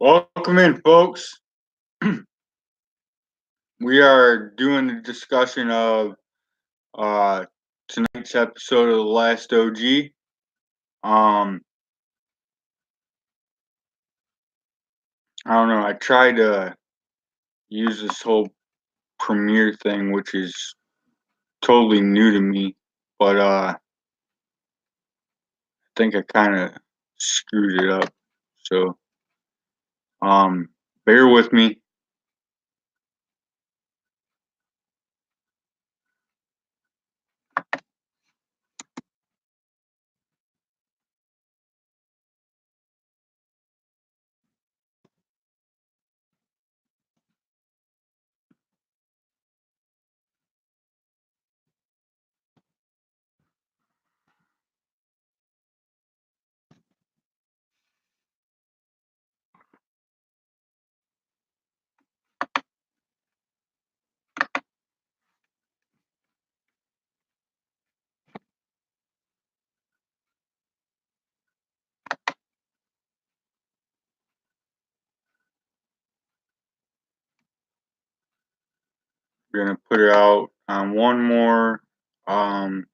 Welcome in, folks. We are doing the discussion of uh, tonight's episode of The Last O.G. Um, I don't know. I tried to use this whole premiere thing, which is totally new to me, but I think I kind of screwed it up. So, um, bear with me. We're gonna put it out on one more. Um,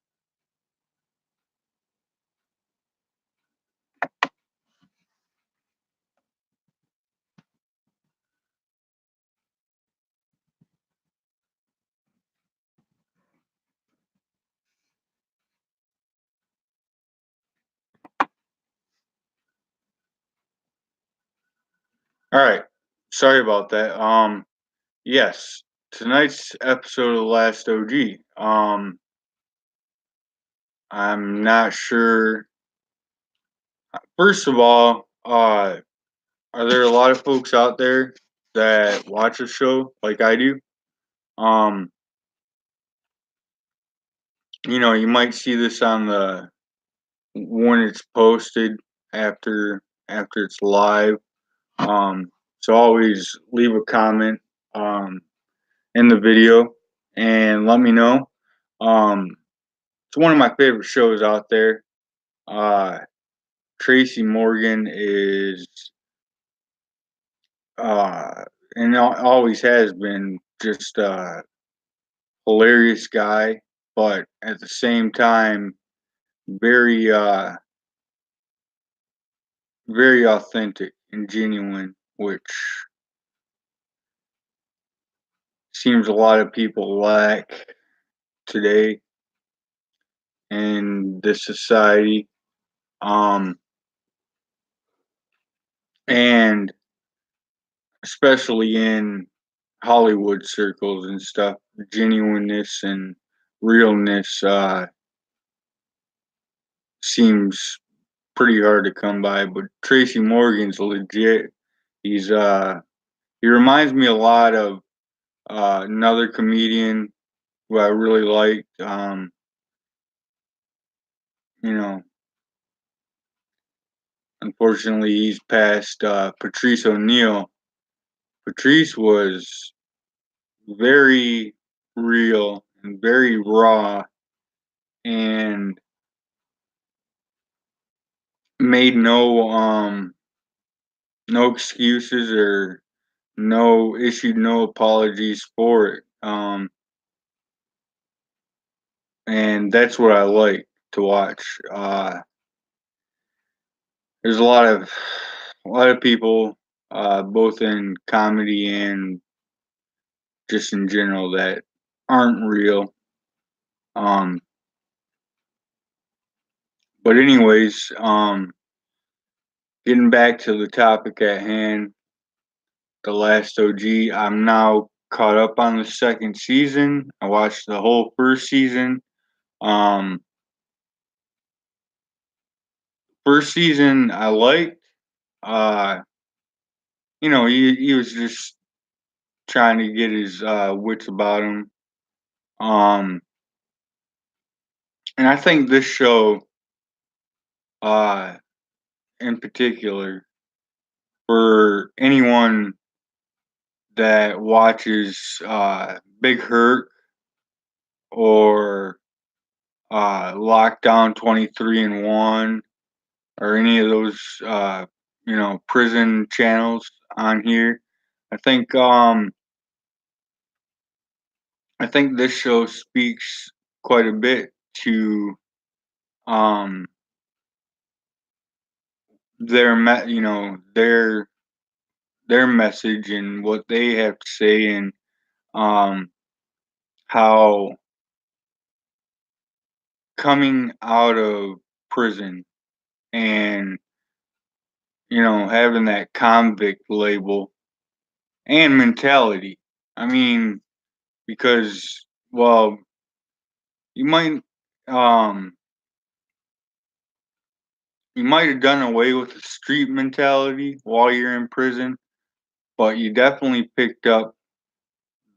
all right. Sorry about that. Yes, tonight's episode of The Last OG. I'm not sure. First of all, are there a lot of folks out there that watch the show like I do? Um, you might see this on the when it's posted after it's live. Um, so always leave a comment um in the video and let me know. Um, it's one of my favorite shows out there. Uh, Tracy Morgan is uh and always has been just a hilarious guy, but at the same time very very authentic and genuine, which seems a lot of people lack today in this society. Um and especially in Hollywood circles and stuff, genuineness and realness seems pretty hard to come by. But Tracy Morgan's legit. He's he reminds me a lot of another comedian who I really liked. You know, unfortunately, he's passed. Patrice O'Neill. Patrice was very real and very raw, and made no excuses or no issued no apologies for it. And that's what I like to watch. There's a lot of people, both in comedy and just in general, that aren't real. Um, but anyways, getting back to the topic at hand, The Last OG. I'm now caught up on the second season. I watched the whole first season. Um, First season I liked. Uh, he was just trying to get his wits about him. Um, and I think this show, uh, in particular, for anyone that watches Big Hurt or Lockdown 23 and 1 or any of those prison channels on here. I think I think this show speaks quite a bit to um their message and what they have to say, and um how coming out of prison and having that convict label and mentality. I mean, because well, you might um you might have done away with the street mentality while you're in prison, but you definitely picked up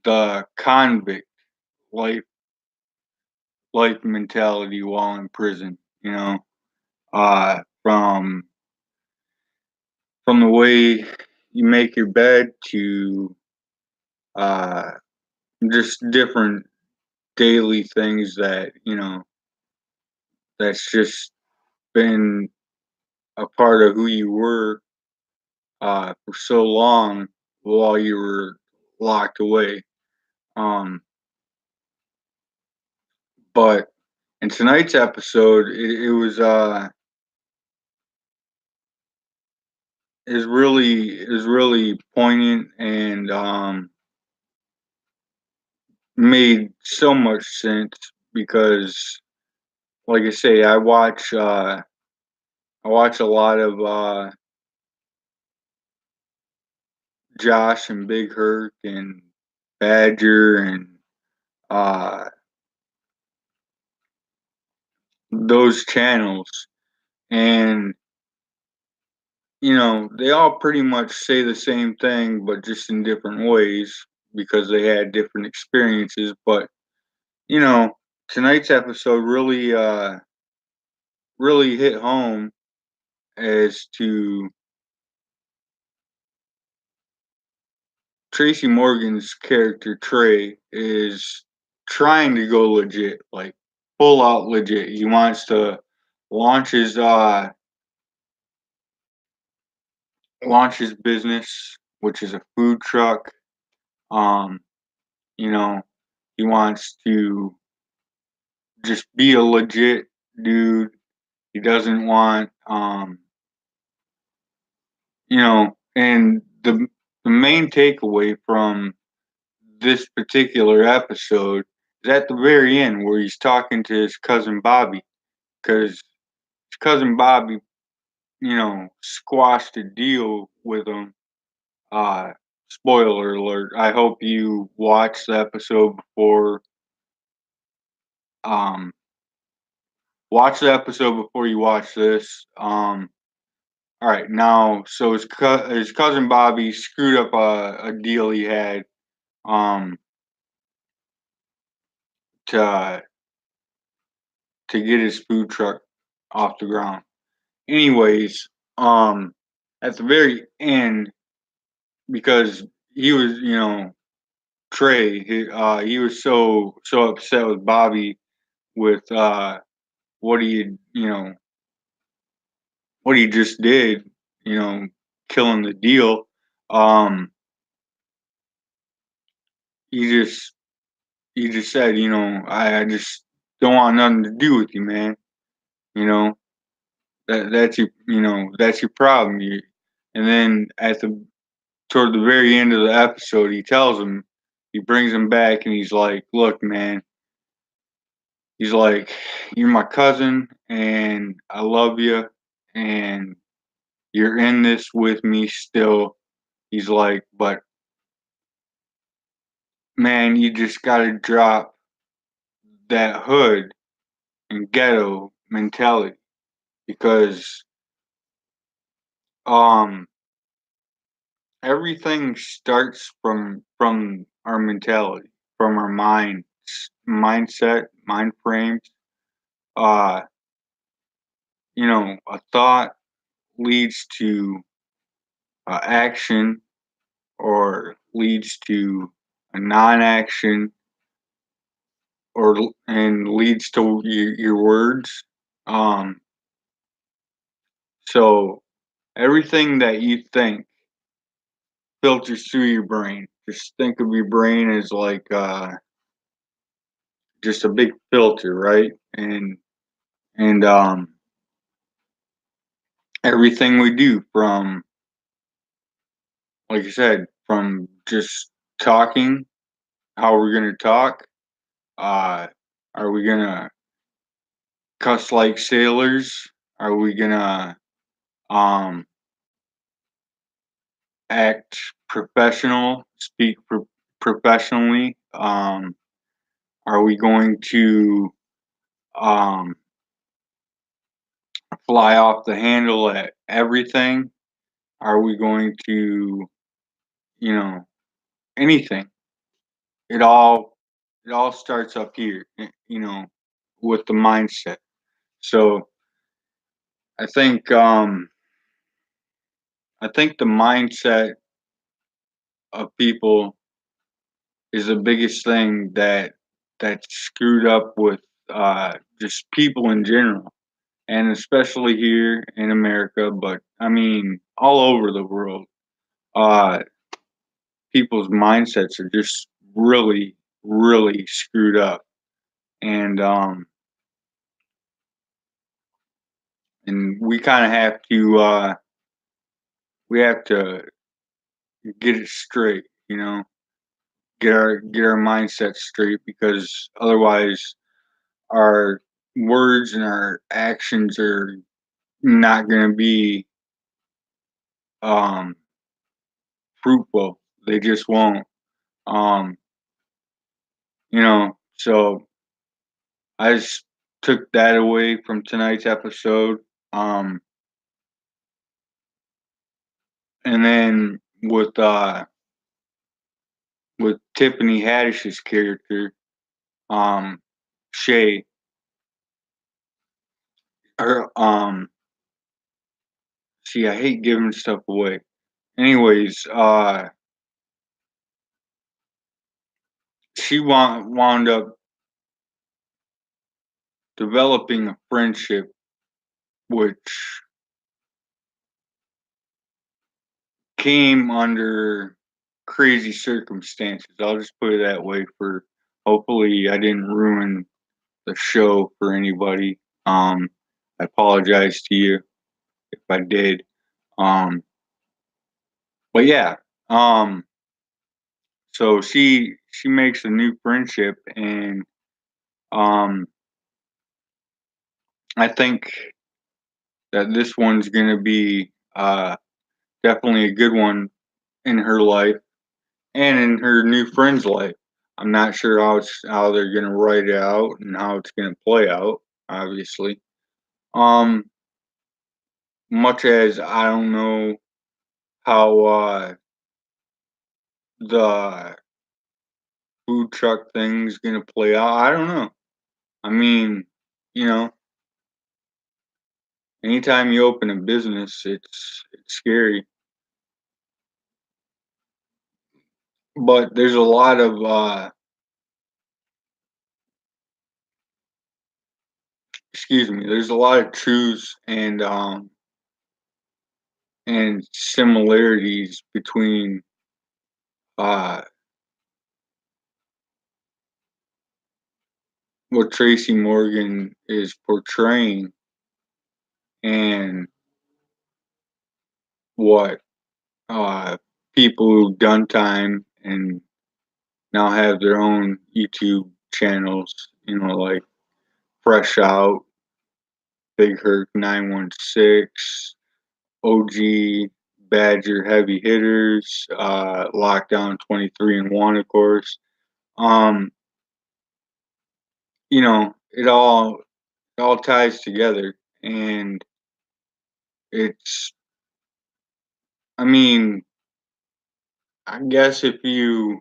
the convict life life mentality while in prison. Uh, from the way you make your bed to uh, just different daily things that that's just been a part of who you were for so long while you were locked away. Um, but in tonight's episode, it was is really poignant and made so much sense because, like I say, I watch a lot of Josh and Big Herc and Badger and uh, those channels, and they all pretty much say the same thing, but just in different ways because they had different experiences. But you know, tonight's episode really hit home as to Tracy Morgan's character Trey is trying to go legit, like full out legit. He wants to launch his uh launch his business, which is a food truck. Um, you know, he wants to just be a legit dude. He doesn't want and the main takeaway from this particular episode is at the very end where he's talking to his cousin Bobby, because his cousin Bobby, squashed a deal with him. Uh, Spoiler alert. I hope you watch the episode before. Um, Watch the episode before you watch this. All right, now, so his cousin Bobby screwed up a deal he had um to get his food truck off the ground. Anyways, at the very end, because he was, Trey, he was so upset with Bobby with what he had, what he just did, killing the deal. Um, he just he just said, I just don't want nothing to do with you, man. You know that's your problem. And then toward the very end of the episode, he brings him back, and he's like, look, man, he's like, you're my cousin, and I love you, and you're in this with me still. He's like, but man, you just gotta drop that hood and ghetto mentality because um everything starts from our mentality, from our mindset, mind frames. Uh, a thought leads to action or leads to a non-action and leads to your words. Um, so everything that you think filters through your brain. Just think of your brain as like just a big filter, right? And everything we do from, like I said, from just talking, how we're gonna talk. Uh, are we gonna cuss like sailors? Are we gonna um act professional, speak professionally? Are we going to um fly off the handle at everything? Are we going to, you know, anything? It all it all starts up here, with the mindset. So I think um I think the mindset of people is the biggest thing that's screwed up with just people in general, and especially here in America, but I mean all over the world. Uh, People's mindsets are just really, really screwed up, and we kind of have to we have to get it straight, get our mindset straight, because otherwise our words and our actions are not going to be um fruitful. They just won't. um so I just took that away from tonight's episode. um and then with Tiffany Haddish's character, um Shay, her see, I hate giving stuff away. Anyways, she wound up developing a friendship which came under crazy circumstances. I'll just put it that way. For hopefully, I didn't ruin the show for anybody. I apologize to you if I did. Um, but yeah, um, so she makes a new friendship, and um, I think that this one's gonna be definitely a good one in her life and in her new friend's life. I'm not sure how they're gonna write it out and how it's gonna play out, obviously. Um, much as I don't know how the food truck thing's gonna play out. I don't know. I mean, you know, anytime you open a business, it's scary. But there's a lot of excuse me, there's a lot of truths and similarities between uh what Tracy Morgan is portraying and what people who've done time and now have their own YouTube channels, like Fresh Out, Big Hurt 916, OG, Badger Heavy Hitters, Lockdown 23 and 1, of course. Um, it all ties together, and it's I mean, I guess if you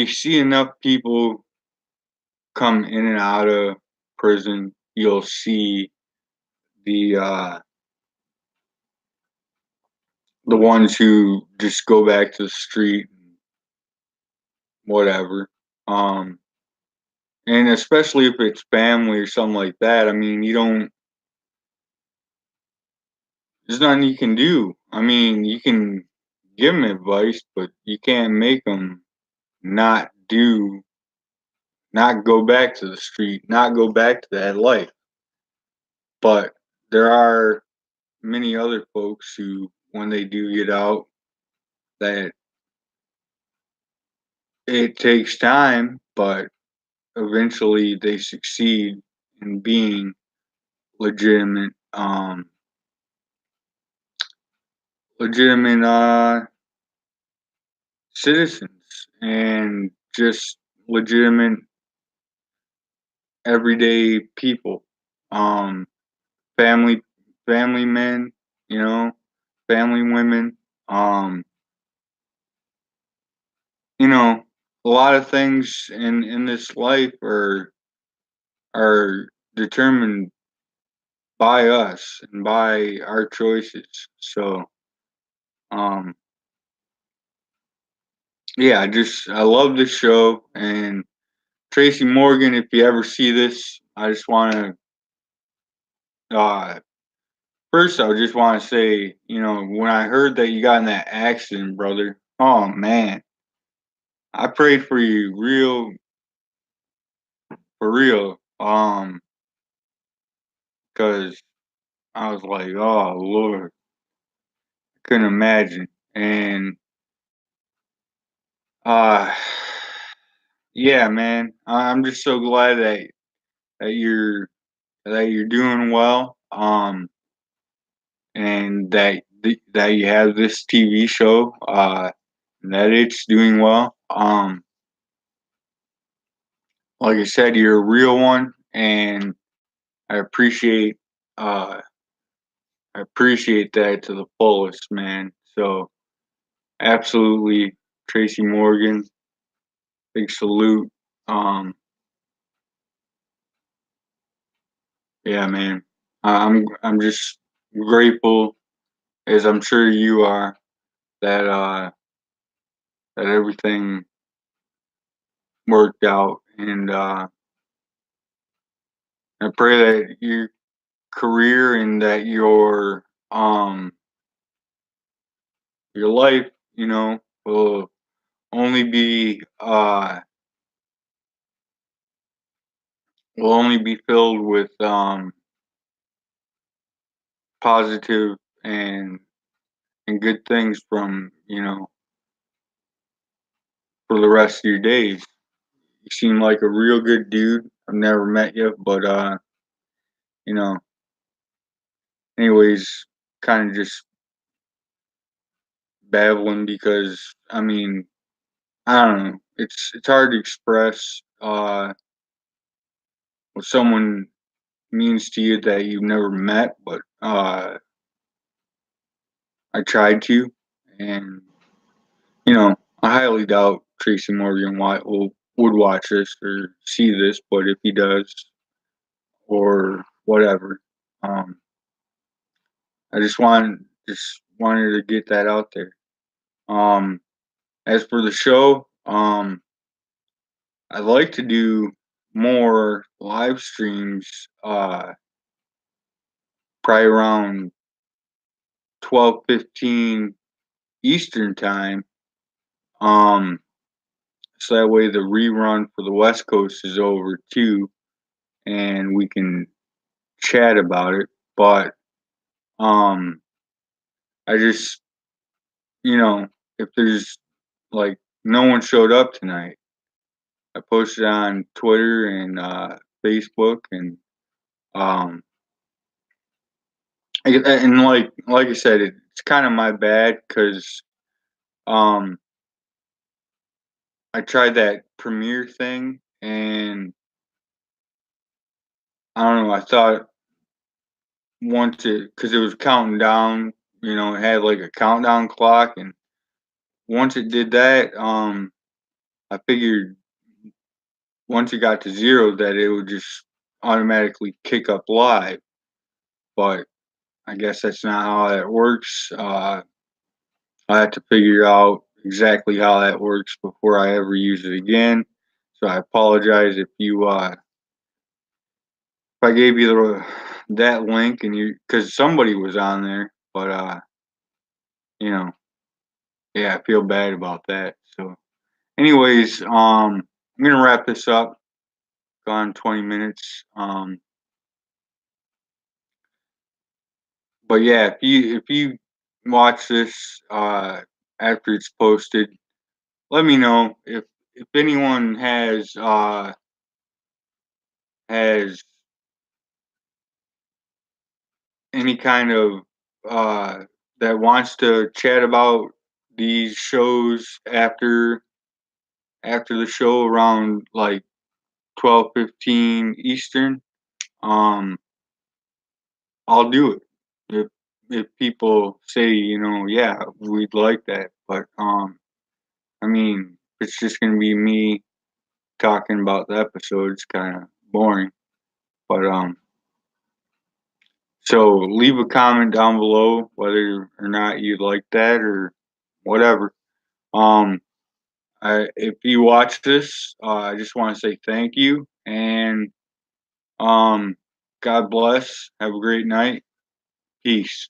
see enough people come in and out of prison, you'll see the uh the ones who just go back to the street, whatever. Um and especially if it's family or something like that. I mean, there's nothing you can do. I mean, you can give them advice, but you can't make them not do, not go back to the street, not go back to that life. But there are many other folks who, when they do get out, that it takes time, but eventually they succeed in being legitimate, legitimate citizens and just legitimate everyday people, um, family, family men, you know, family women, um, you know, a lot of things in this life are determined by us and by our choices. So, um, yeah, I love this show. And Tracy Morgan, if you ever see this, I just want to first I just want to say, when I heard that you got in that accident, brother, oh man, I prayed for you for real. Because I was like, oh Lord, couldn't imagine. And uh yeah, man, I'm just so glad that you're that you're doing well. And that you have this TV show, that it's doing well. Like I said, you're a real one, and I appreciate uh, I appreciate that to the fullest, man. So absolutely, Tracy Morgan, big salute. Um, yeah, man, I'm just grateful, as I'm sure you are, that that everything worked out, and I pray that your career and that your life, will only be filled with positive and good things from for the rest of your days. You seem like a real good dude. I've never met you, but you know, anyways, kind of just babbling because I mean, I don't know. It's hard to express what someone means to you that you've never met, but I tried to, and I highly doubt Tracy Morgan would watch this or see this, but if he does or whatever, um, I just wanted to get that out there. Um, as for the show, I'd like to do more live streams, probably around 12:15 Eastern time. Um, so that way the rerun for the West Coast is over too, and we can chat about it. But um, I just, if there's like no one showed up tonight, I posted on Twitter and Facebook, and um, and like I said, it's kind of my bad because um, I tried that premiere thing, and I don't know. I thought once because it was counting down, it had like a countdown clock, and once it did that, I figured once it got to zero that it would just automatically kick up live. But I guess that's not how that works. I have to figure out exactly how that works before I ever use it again. So I apologize if I gave you that link and because somebody was on there but you know, yeah, I feel bad about that. So, anyways, I'm gonna wrap this up. Gone 20 minutes. But yeah, if you watch this after it's posted, let me know if anyone has any kind of that wants to chat about these shows after the show around like 12:15 Eastern. Um, I'll do it if people say, yeah, we'd like that. But I mean, it's just gonna be me talking about the episode. It's kind of boring. But so leave a comment down below whether or not you'd like that or whatever. Um, if you watch this, I just want to say thank you and um, God bless. Have a great night. Peace.